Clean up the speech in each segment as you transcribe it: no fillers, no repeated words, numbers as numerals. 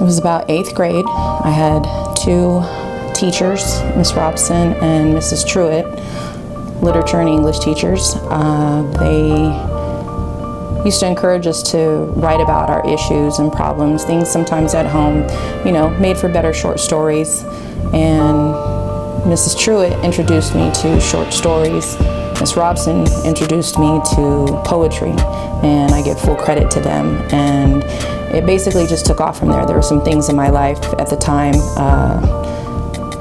was about 8th grade. I had two teachers, Miss Robson and Mrs. Truitt, literature and English teachers. They used to encourage us to write about our issues and problems, things sometimes at home, made for better short stories. And Mrs. Truitt introduced me to short stories. Miss Robson introduced me to poetry, and I give full credit to them. And it basically just took off from there. There were some things in my life at the time,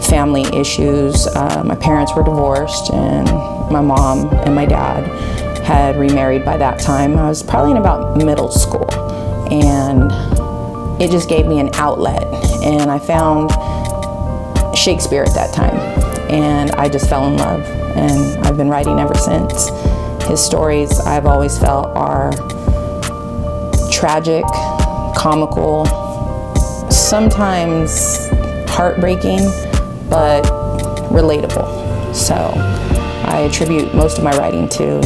family issues. My parents were divorced, and my mom and my dad had remarried by that time. I was probably in about middle school, and it just gave me an outlet. And I found Shakespeare at that time, and I just fell in love, and I've been writing ever since. His stories, I've always felt, are tragic, comical, sometimes heartbreaking, but relatable. So I attribute most of my writing to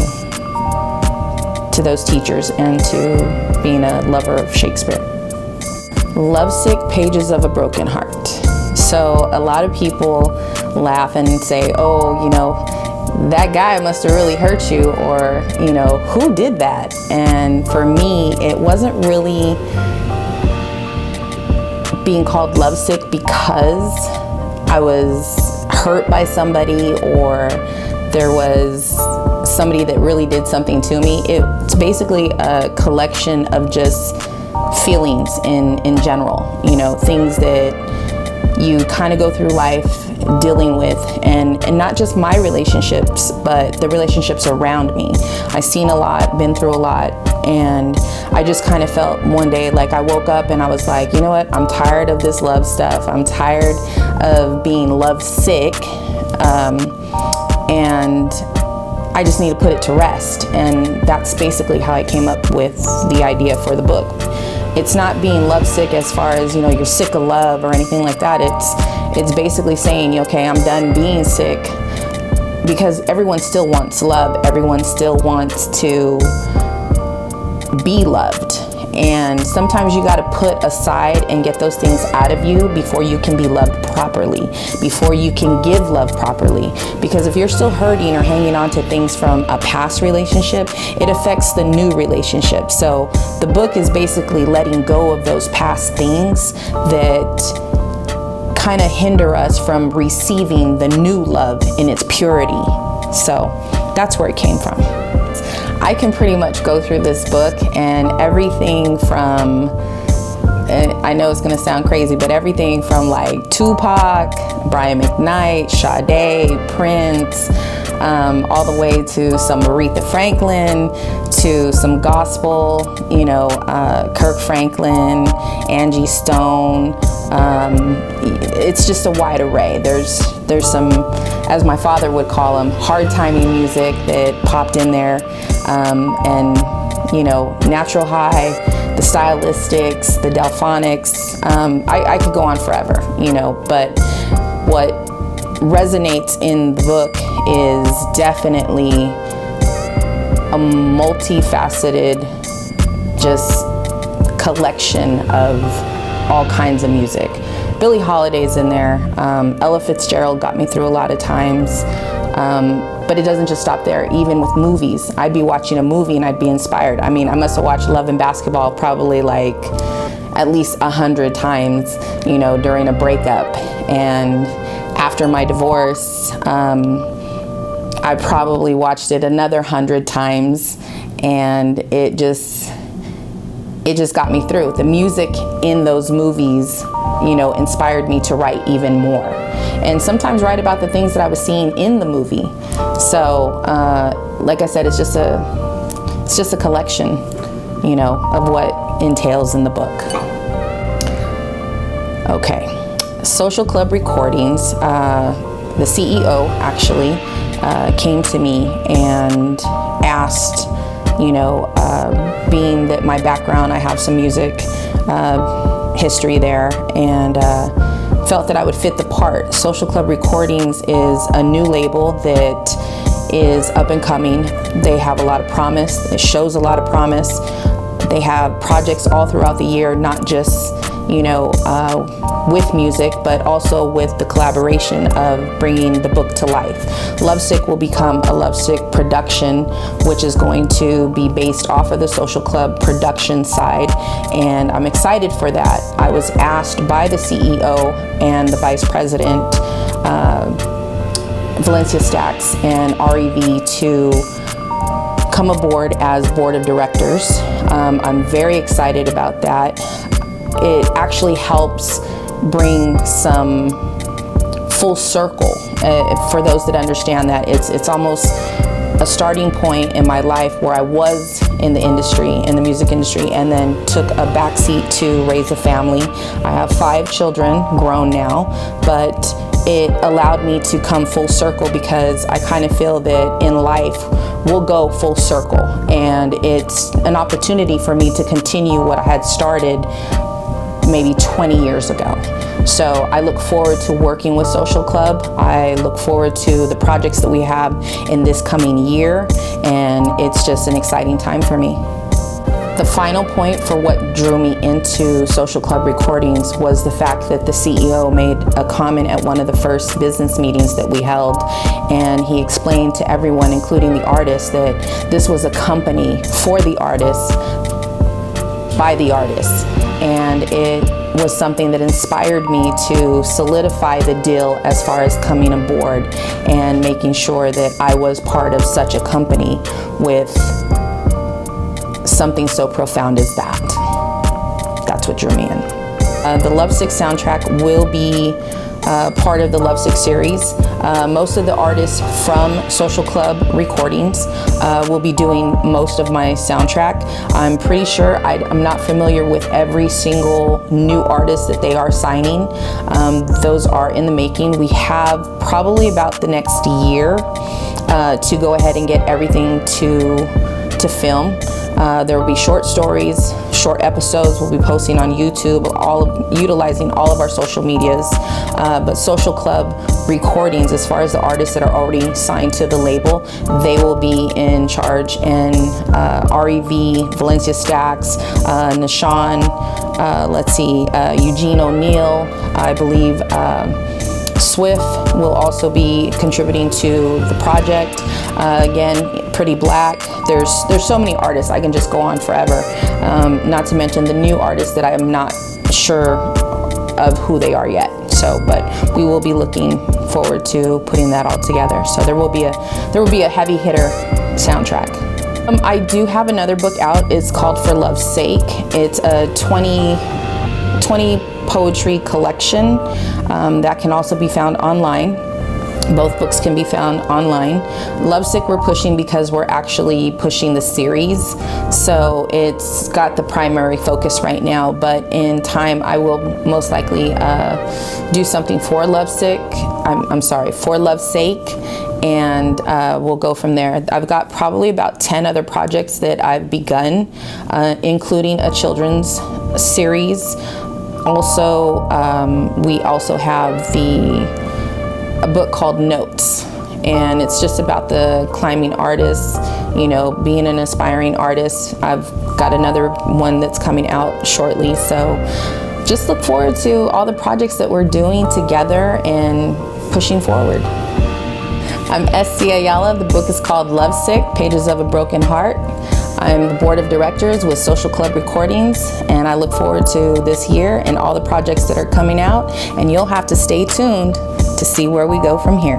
those teachers and to being a lover of Shakespeare. Lovesick Pages of a Broken Heart. So a lot of people laugh and say, oh, that guy must have really hurt you, or, who did that? And for me, it wasn't really being called lovesick because I was hurt by somebody or there was somebody that really did something to me. It's basically a collection of just feelings in general, things that you kind of go through life dealing with, and not just my relationships, but the relationships around me. I've seen a lot, been through a lot, and I just kind of felt one day like I woke up and I was like, you know what, I'm tired of this love stuff. I'm tired of being love sick, and I just need to put it to rest. And that's basically how I came up with the idea for the book. It's not being lovesick as far as, you're sick of love or anything like that. It's basically saying, okay, I'm done being sick, because everyone still wants love. Everyone still wants to be loved. And sometimes you got to put aside and get those things out of you before you can be loved properly, before you can give love properly. Because if you're still hurting or hanging on to things from a past relationship, it affects the new relationship. So the book is basically letting go of those past things that kind of hinder us from receiving the new love in its purity. So that's where it came from. I can pretty much go through this book and everything from, and I know it's gonna sound crazy, but everything from like Tupac, Brian McKnight, Sade, Prince, all the way to some Aretha Franklin, to some gospel, Kirk Franklin, Angie Stone. It's just a wide array. There's some, as my father would call them, hard timing music that popped in there, and Natural High, the stylistics, the Delphonics. I could go on forever, but what resonates in the book is definitely a multifaceted just collection of all kinds of music. Billie Holiday's in there. Ella Fitzgerald got me through a lot of times. But it doesn't just stop there. Even with movies, I'd be watching a movie and I'd be inspired. I mean, I must have watched Love and Basketball probably like at least 100 times, during a breakup. And after my divorce, I probably watched it another 100 times, and it just got me through. The music in those movies, inspired me to write even more, and sometimes write about the things that I was seeing in the movie. So, like I said, it's just a collection, of what entails in the book. Okay, Social Club Recordings. The CEO actually came to me and asked, being that my background, I have some music history there, and felt that I would fit the part. Social Club Recordings is a new label that is up and coming. They have a lot of promise. It shows a lot of promise. They have projects all throughout the year, not just with music, but also with the collaboration of bringing the book to life. Lovesick will become a Lovesick production, which is going to be based off of the Social Club production side, and I'm excited for that. I was asked by the CEO and the Vice President, Valencia Stacks and REV, to come aboard as board of directors. I'm very excited about that. It actually helps bring some full circle. For those that understand that, it's almost a starting point in my life where I was in the industry, in the music industry, and then took a backseat to raise a family. I have 5 children, grown now, but it allowed me to come full circle, because I kind of feel that in life we'll go full circle, and it's an opportunity for me to continue what I had started maybe 20 years ago. So I look forward to working with Social Club. I look forward to the projects that we have in this coming year, and it's just an exciting time for me. The final point for what drew me into Social Club Recordings was the fact that the CEO made a comment at one of the first business meetings that we held, and he explained to everyone, including the artists, that this was a company for the artists, by the artists. And it was something that inspired me to solidify the deal as far as coming aboard and making sure that I was part of such a company with something so profound as that. That's what drew me in. The Lovesick soundtrack will be part of the Lovesick series. Most of the artists from Social Club Recordings will be doing most of my soundtrack. I'm pretty sure, I'm not familiar with every single new artist that they are signing. Those are in the making. We have probably about the next year to go ahead and get everything to film. There will be short stories, short episodes we'll be posting on YouTube, utilizing all of our social medias. But Social Club Recordings, as far as the artists that are already signed to the label, they will be in charge. And REV, Valencia Stacks, Nashawn, Eugene O'Neill, I believe Swift will also be contributing to the project. Again, Pretty Black. There's so many artists, I can just go on forever. Not to mention the new artists that I am not sure of who they are yet. But we will be looking forward to putting that all together. So there will be a heavy hitter soundtrack. I do have another book out. It's called For Love's Sake. It's a 20 poetry collection that can also be found online. Both books can be found online. Lovesick we're pushing because we're actually pushing the series, so it's got the primary focus right now, but in time I will most likely do something for Lovesick. For Love's Sake, and we'll go from there. I've got probably about 10 other projects that I've begun, including a children's series. Also, we also have a book called Notes, and it's just about the climbing artists, being an aspiring artist. I've got another one that's coming out shortly, so just look forward to all the projects that we're doing together and pushing forward. I'm SC Ayala. The book is called Lovesick, Pages of a Broken Heart. I'm the board of directors with Social Club Recordings, and I look forward to this year and all the projects that are coming out, and you'll have to stay tuned to see where we go from here.